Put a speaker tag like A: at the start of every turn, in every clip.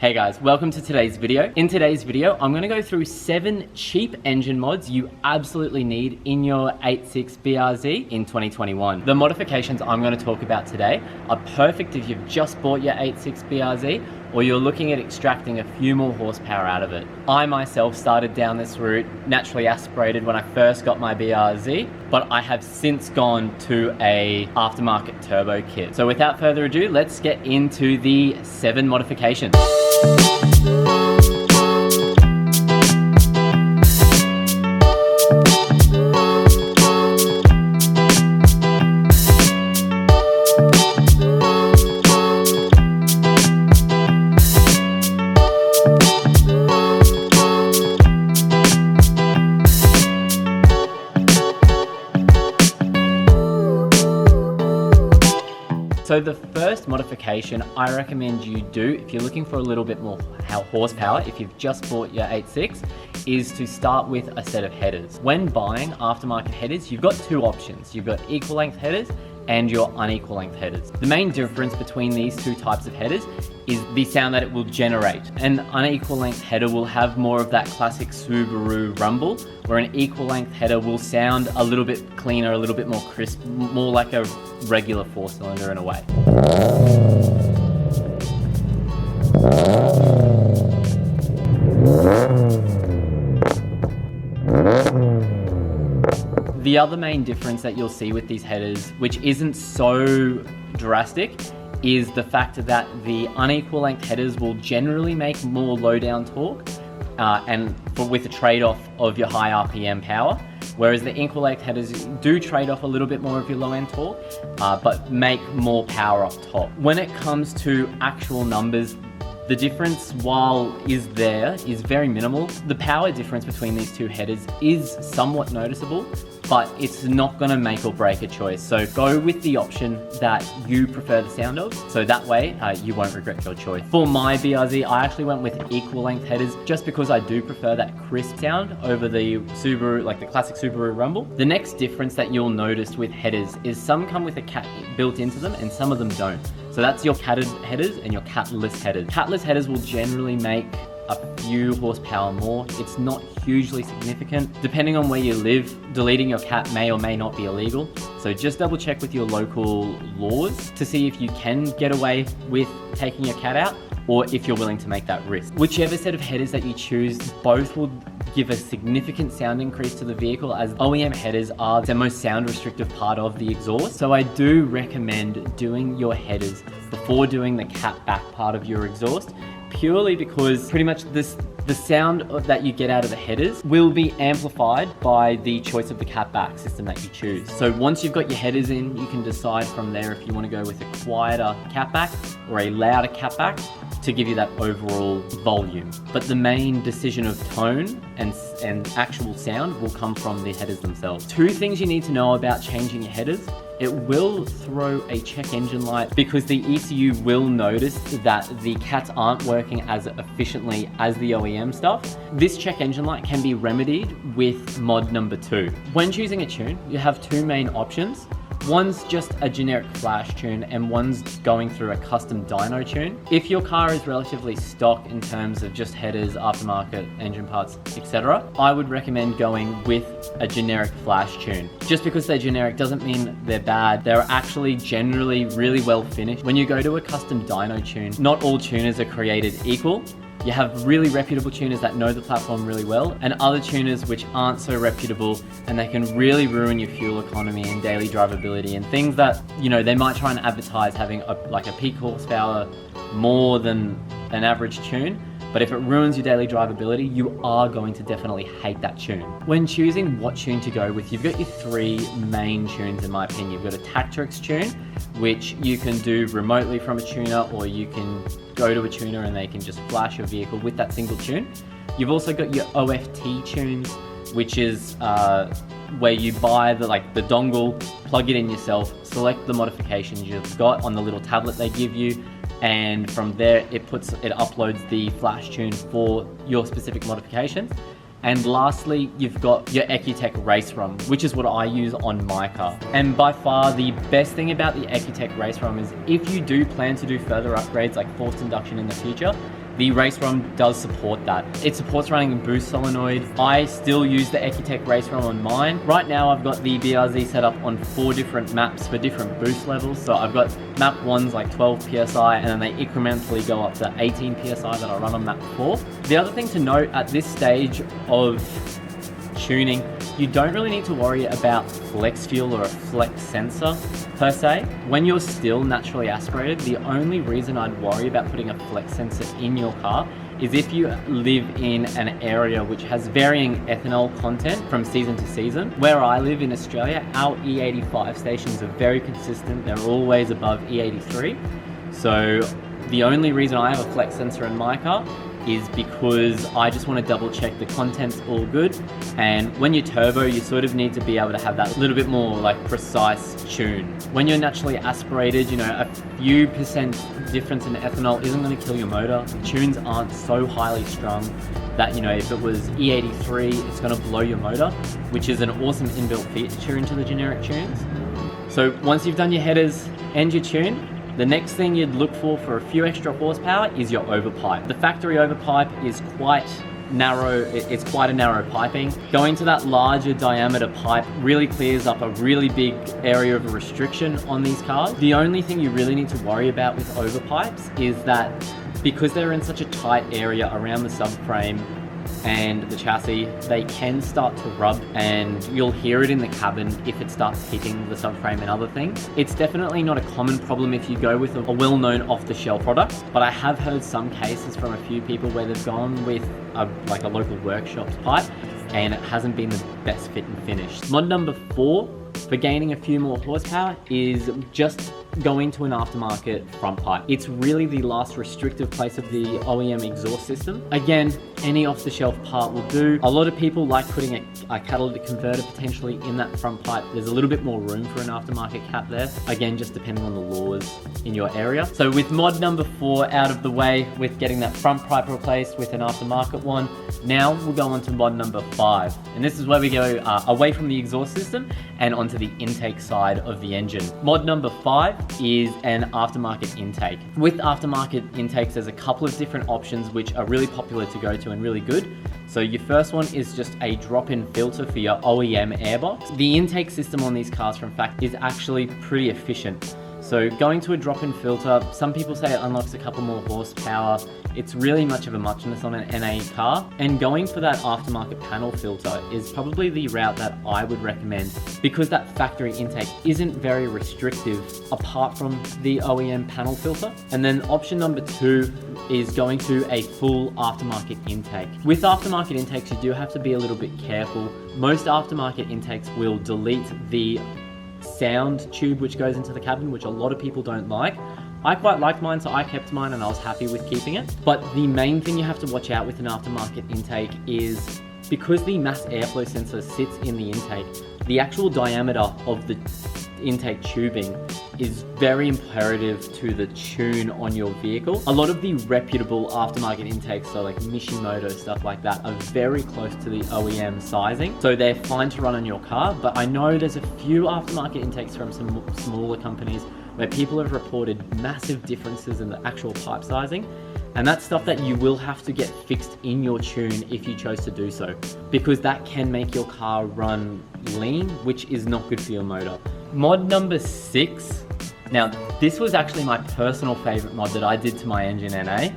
A: Hey guys, welcome to today's video. In today's video, I'm gonna go through 7 cheap engine mods you absolutely need in your 8.6 BRZ in 2021. The modifications I'm gonna talk about today are perfect if you've just bought your 8.6 BRZ or you're looking at extracting a few more horsepower out of it. I myself started down this route, naturally aspirated when I first got my BRZ, but I have since gone to a aftermarket turbo kit. So without further ado, let's get into the 7 modifications. So the first modification I recommend you do if you're looking for a little bit more horsepower, if you've just bought your 8.6, is to start with a set of headers. When buying aftermarket headers, you've got 2 options. You've got equal length headers and your unequal length headers. The main difference between these 2 types of headers is the sound that it will generate. An unequal length header will have more of that classic Subaru rumble, where an equal length header will sound a little bit cleaner, a little bit more crisp, more like a regular 4-cylinder in a way. The other main difference that you'll see with these headers, which isn't so drastic, is the fact that the unequal length headers will generally make more low down torque with the trade-off of your high RPM power, whereas the equal length headers do trade off a little bit more of your low end torque, but make more power up top. When it comes to actual numbers, the difference, while is very minimal. The power difference between these 2 headers is somewhat noticeable, but it's not gonna make or break a choice. So go with the option that you prefer the sound of, so that way you won't regret your choice. For my BRZ, I actually went with equal length headers just because I do prefer that crisp sound over the Subaru, like the classic Subaru rumble. The next difference that you'll notice with headers is some come with a cat built into them and some of them don't. So that's your catted headers and your catless headers. Catless headers will generally make a few horsepower more. It's not hugely significant. Depending on where you live, deleting your cat may or may not be illegal. So just double check with your local laws to see if you can get away with taking your cat out, or if you're willing to make that risk. Whichever set of headers that you choose, both will give a significant sound increase to the vehicle, as OEM headers are the most sound restrictive part of the exhaust. So I do recommend doing your headers before doing the cat back part of your exhaust, purely because pretty much the sound that you get out of the headers will be amplified by the choice of the catback system that you choose. So once you've got your headers in, you can decide from there if you want to go with a quieter catback or a louder catback to give you that overall volume. But the main decision of tone and actual sound will come from the headers themselves. 2 things you need to know about changing your headers. It will throw a check engine light because the ECU will notice that the cats aren't working as efficiently as the OEM stuff. This check engine light can be remedied with mod number 2. When choosing a tune, you have 2 main options. One's just a generic flash tune and one's going through a custom dyno tune. If your car is relatively stock in terms of just headers, aftermarket, engine parts, etc., I would recommend going with a generic flash tune. Just because they're generic doesn't mean they're bad. They're actually generally really well finished. When you go to a custom dyno tune, not all tuners are created equal. You have really reputable tuners that know the platform really well, and other tuners which aren't so reputable, and they can really ruin your fuel economy and daily drivability and things that, you know, they might try and advertise having a peak horsepower more than an average tune, but if it ruins your daily drivability, you are going to definitely hate that tune. When choosing what tune to go with, you've got your 3 main tunes in my opinion. You've got a Tactrix tune, which you can do remotely from a tuner, or you can go to a tuner and they can just flash your vehicle with that single tune. You've also got your OFT tunes, which is where you buy the dongle, plug it in yourself, select the modifications you've got on the little tablet they give you, and from there it uploads the flash tune for your specific modifications. And lastly, you've got your Ecutech Race ROM, which is what I use on my car. And by far the best thing about the Ecutech Race ROM is if you do plan to do further upgrades like forced induction in the future, the Race ROM does support that. It supports running a boost solenoid. I still use the Ecotec Race ROM on mine. Right now I've got the BRZ set up on 4 different maps for different boost levels. So I've got map 1's like 12 PSI, and then they incrementally go up to 18 PSI that I run on map 4. The other thing to note at this stage of tuning, you don't really need to worry about flex fuel or a flex sensor per se. When you're still naturally aspirated, the only reason I'd worry about putting a flex sensor in your car is if you live in an area which has varying ethanol content from season to season. Where I live in Australia, our E85 stations are very consistent. They're always above E83. So the only reason I have a flex sensor in my car is because I just want to double check the content's all good. And when you're turbo, you sort of need to be able to have that little bit more like precise tune. When you're naturally aspirated, you know, a few percent difference in ethanol isn't going to kill your motor. The tunes aren't so highly strung that, you know, if it was E83, it's going to blow your motor, which is an awesome inbuilt feature into the generic tunes. So once you've done your headers and your tune, the next thing you'd look for a few extra horsepower is your overpipe. The factory overpipe is quite narrow, it's quite a narrow piping. Going to that larger diameter pipe really clears up a really big area of restriction on these cars. The only thing you really need to worry about with overpipes is that because they're in such a tight area around the subframe and the chassis, they can start to rub, and you'll hear it in the cabin if it starts hitting the subframe and other things. It's definitely not a common problem if you go with a well-known off-the-shelf product, but I have heard some cases from a few people where they've gone with like a local workshop's pipe and it hasn't been the best fit and finish. Mod number 4 for gaining a few more horsepower is just going to an aftermarket front pipe. It's really the last restrictive place of the OEM exhaust system. Again, any off-the-shelf part will do. A lot of people like putting a catalytic converter potentially in that front pipe. There's a little bit more room for an aftermarket cap there. Again, just depending on the laws in your area. So with mod number 4 out of the way, with getting that front pipe replaced with an aftermarket one, now we'll go on to mod number 5. And this is where we go away from the exhaust system and onto the intake side of the engine. Mod number 5 is an aftermarket intake. With aftermarket intakes, there's a couple of different options which are really popular to go to and really good. So your first one is just a drop-in filter for your OEM airbox. The intake system on these cars from Fact is actually pretty efficient. So going to a drop-in filter, some people say it unlocks a couple more horsepower. It's really much of a muchness on an NA car, and going for that aftermarket panel filter is probably the route that I would recommend because that factory intake isn't very restrictive apart from the OEM panel filter. And then option number 2 is going to a full aftermarket intake. With aftermarket intakes, you do have to be a little bit careful. Most aftermarket intakes will delete the sound tube which goes into the cabin, which a lot of people don't like. I quite liked mine, so I kept mine and I was happy with keeping it. But the main thing you have to watch out with an aftermarket intake is because the mass airflow sensor sits in the intake, the actual diameter of the intake tubing is very imperative to the tune on your vehicle. A lot of the reputable aftermarket intakes, so like Mishimoto, stuff like that, are very close to the OEM sizing. So they're fine to run on your car, but I know there's a few aftermarket intakes from some smaller companies where people have reported massive differences in the actual pipe sizing. And that's stuff that you will have to get fixed in your tune if you chose to do so, because that can make your car run lean, which is not good for your motor. Mod number 6. Now, this was actually my personal favorite mod that I did to my engine NA,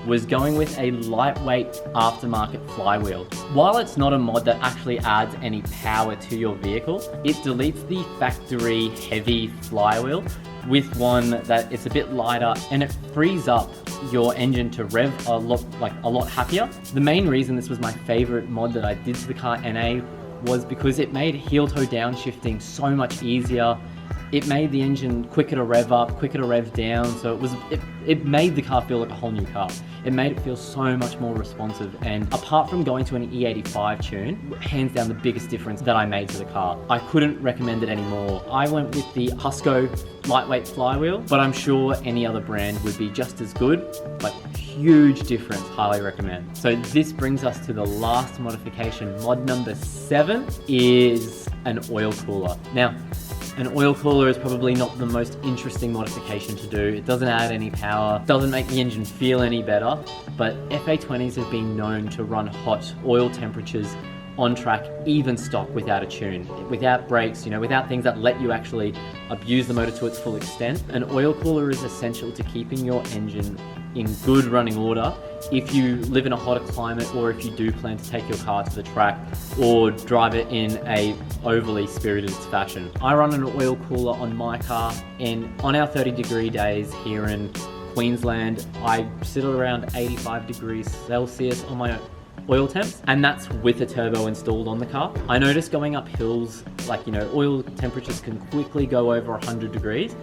A: was going with a lightweight aftermarket flywheel. While it's not a mod that actually adds any power to your vehicle, it deletes the factory heavy flywheel with one that it's a bit lighter, and it frees up your engine to rev a lot happier. The main reason this was my favorite mod that I did to the car NA was because it made heel toe downshifting so much easier. It made the engine quicker to rev up, quicker to rev down, so it made the car feel like a whole new car. It made it feel so much more responsive, and apart from going to an E85 tune, hands down the biggest difference that I made to the car. I couldn't recommend it anymore. I went with the Husco lightweight flywheel, but I'm sure any other brand would be just as good, but huge difference, highly recommend. So this brings us to the last modification. Mod number 7 is an oil cooler. Now, An oil cooler is probably not the most interesting modification to do. It doesn't add any power, doesn't make the engine feel any better, but FA20s have been known to run hot oil temperatures on track, even stock, without a tune, without brakes, without things that let you actually abuse the motor to its full extent. An oil cooler is essential to keeping your engine in good running order if you live in a hotter climate, or if you do plan to take your car to the track or drive it in a overly spirited fashion. I run an oil cooler on my car, and on our 30-degree days here in Queensland, I sit around 85 degrees Celsius on my oil temps, and that's with a turbo installed on the car. I notice going up hills, oil temperatures can quickly go over 100 degrees,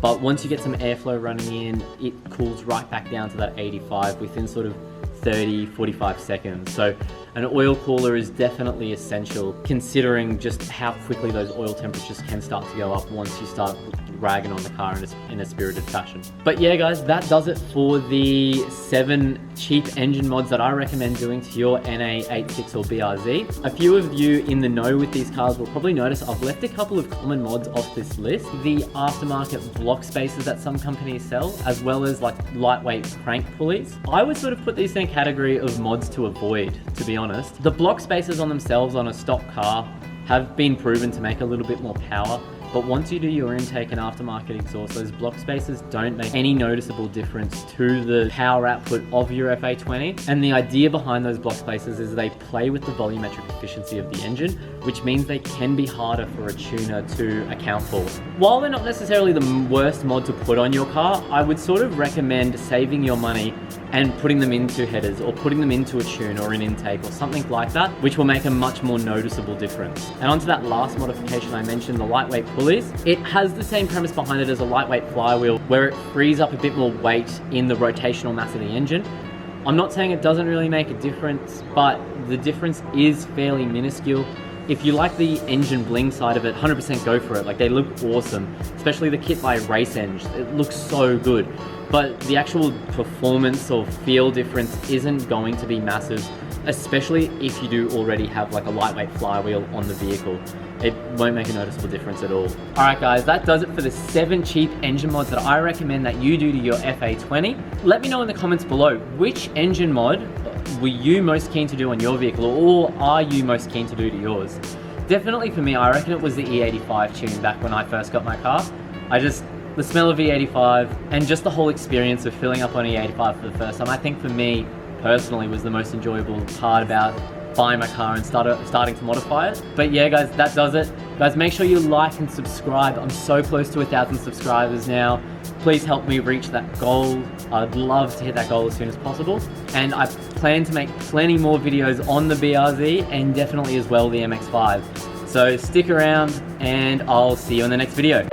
A: but once you get some airflow running in, it cools right back down to that 85 within sort of 30-45 seconds. So an oil cooler is definitely essential, considering just how quickly those oil temperatures can start to go up once you start ragging on the car in a spirited fashion. But yeah guys, that does it for the 7 cheap engine mods that I recommend doing to your NA86 or BRZ. A few of you in the know with these cars will probably notice I've left a couple of common mods off this list. The aftermarket block spacers that some companies sell, as well as lightweight crank pulleys. I would sort of put these in a category of mods to avoid, to be honest. The block spacers on themselves on a stock car have been proven to make a little bit more power, but once you do your intake and aftermarket exhaust, those block spacers don't make any noticeable difference to the power output of your FA20. And the idea behind those block spacers is they play with the volumetric efficiency of the engine, which means they can be harder for a tuner to account for. While they're not necessarily the worst mod to put on your car, I would sort of recommend saving your money and putting them into headers, or putting them into a tune or an intake or something like that, which will make a much more noticeable difference. And onto that last modification I mentioned, the lightweight pulleys. It has the same premise behind it as a lightweight flywheel, where it frees up a bit more weight in the rotational mass of the engine. I'm not saying it doesn't really make a difference, but the difference is fairly minuscule. If you like the engine bling side of it, 100% go for it. They look awesome, especially the kit by Raceng. It looks so good. But the actual performance or feel difference isn't going to be massive, especially if you do already have a lightweight flywheel on the vehicle. It won't make a noticeable difference at all. Alright guys, that does it for the 7 cheap engine mods that I recommend that you do to your FA20. Let me know in the comments below, which engine mod were you most keen to do on your vehicle, or are you most keen to do to yours? Definitely for me, I reckon it was the E85 tune back when I first got my car. The smell of E85 and just the whole experience of filling up on E85 for the first time, I think for me personally was the most enjoyable part about buying my car and starting to modify it. But yeah guys, that does it. Guys, make sure you like and subscribe. I'm so close to 1,000 subscribers now. Please help me reach that goal. I'd love to hit that goal as soon as possible. And I plan to make plenty more videos on the BRZ and definitely as well the MX-5. So stick around and I'll see you in the next video.